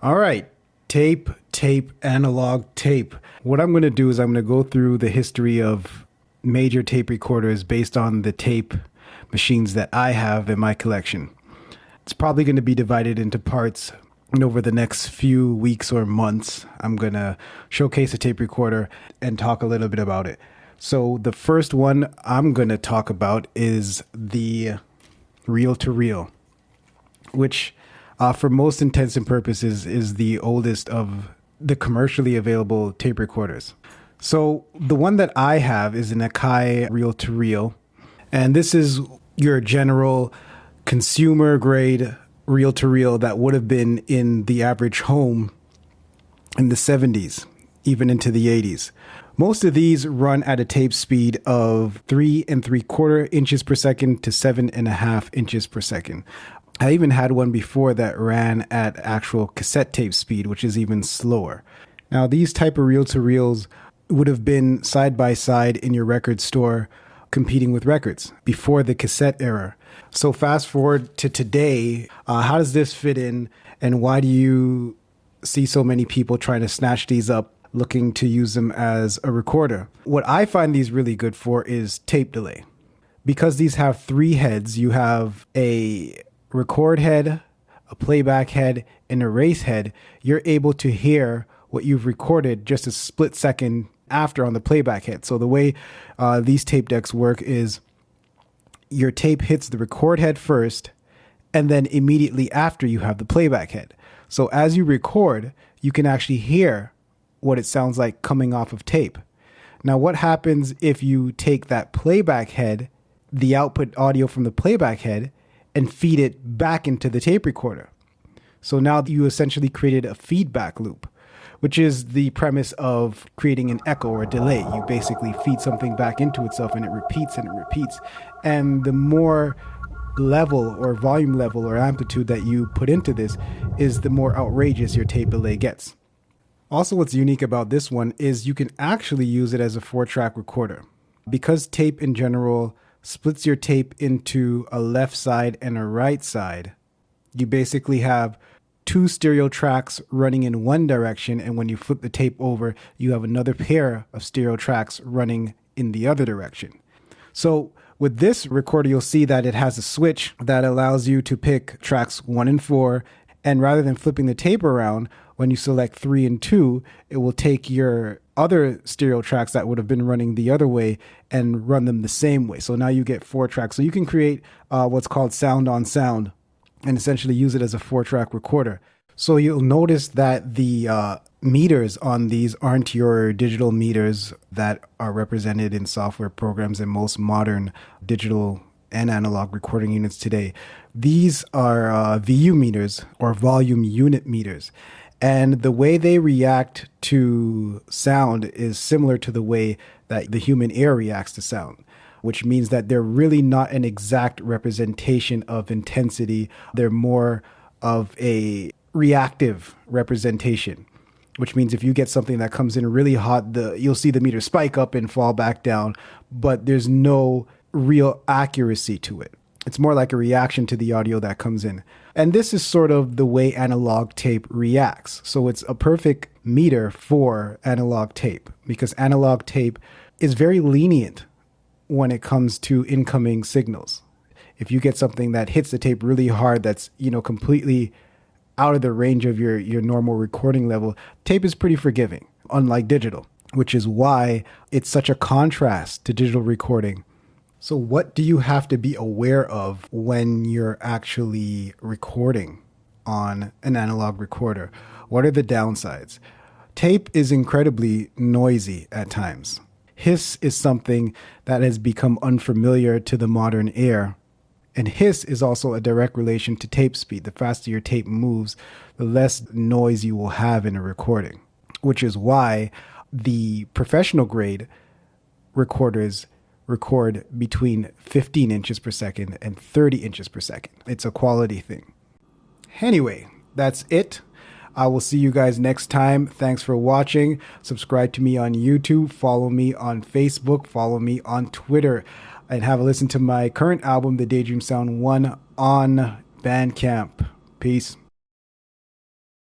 All right, tape, analog tape. What I'm going to do is I'm going to go through the history of major tape recorders based on the tape machines that I have in my collection. It's probably going to be divided into parts, and over the next few weeks or months, I'm going to showcase a tape recorder and talk a little bit about it. So the first one I'm going to talk about is the reel-to-reel, which for most intents and purposes is the oldest of the commercially available tape recorders. So the one that I have is an Akai reel-to-reel, and this is your general consumer grade reel-to-reel that would have been in the average home in the 70s, even into the 80s. Most of these run at a tape speed of 3 3/4 inches per second to 7.5 inches per second. I even had one before that ran at actual cassette tape speed, which is even slower. Now, these type of reel-to-reels would have been side by side in your record store competing with records before the cassette era. So fast forward to today, how does this fit in, and why do you see so many people trying to snatch these up, looking to use them as a recorder? What I find these really good for is tape delay. Because these have 3 heads, you have a record head, a playback head, and a erase head. You're able to hear what you've recorded just a split second after on the playback head. So the way these tape decks work is your tape hits the record head first, and then immediately after you have the playback head. So as you record, you can actually hear what it sounds like coming off of tape. Now, what happens if you take that playback head, the output audio from the playback head, and feed it back into the tape recorder? So now you essentially created a feedback loop, which is the premise of creating an echo or a delay. You basically feed something back into itself and it repeats and it repeats. And the more level or volume level or amplitude that you put into this is the more outrageous your tape delay gets. Also, what's unique about this one is you can actually use it as a 4-track recorder. Because tape in general splits your tape into a left side and a right side, you basically have 2 stereo tracks running in one direction, and when you flip the tape over, you have another pair of stereo tracks running in the other direction. So with this recorder, you'll see that it has a switch that allows you to pick tracks 1 and 4, and rather than flipping the tape around, when you select 3 and 2, it will take your other stereo tracks that would have been running the other way and run them the same way. So now you get 4 tracks. So you can create what's called sound on sound and essentially use it as a 4-track recorder. So you'll notice that the meters on these aren't your digital meters that are represented in software programs in most modern digital and analog recording units today. These are VU meters, or volume unit meters. And the way they react to sound is similar to the way that the human ear reacts to sound, which means that they're really not an exact representation of intensity. They're more of a reactive representation, which means if you get something that comes in really hot, you'll see the meter spike up and fall back down, but there's no real accuracy to it. It's more like a reaction to the audio that comes in. And this is sort of the way analog tape reacts. So it's a perfect meter for analog tape, because analog tape is very lenient when it comes to incoming signals. If you get something that hits the tape really hard, that's, completely out of the range of your normal recording level, tape is pretty forgiving, unlike digital, which is why it's such a contrast to digital recording. So what do you have to be aware of when you're actually recording on an analog recorder? What are the downsides? Tape is incredibly noisy at times. Hiss is something that has become unfamiliar to the modern ear. And hiss is also a direct relation to tape speed. The faster your tape moves, the less noise you will have in a recording, which is why the professional grade recorders record between 15 inches per second and 30 inches per second. It's a quality thing. Anyway, that's it. I will see you guys next time. Thanks for watching. Subscribe to me on YouTube. Follow me on Facebook. Follow me on Twitter. And have a listen to my current album, The Daydream Sound 1, on Bandcamp. Peace.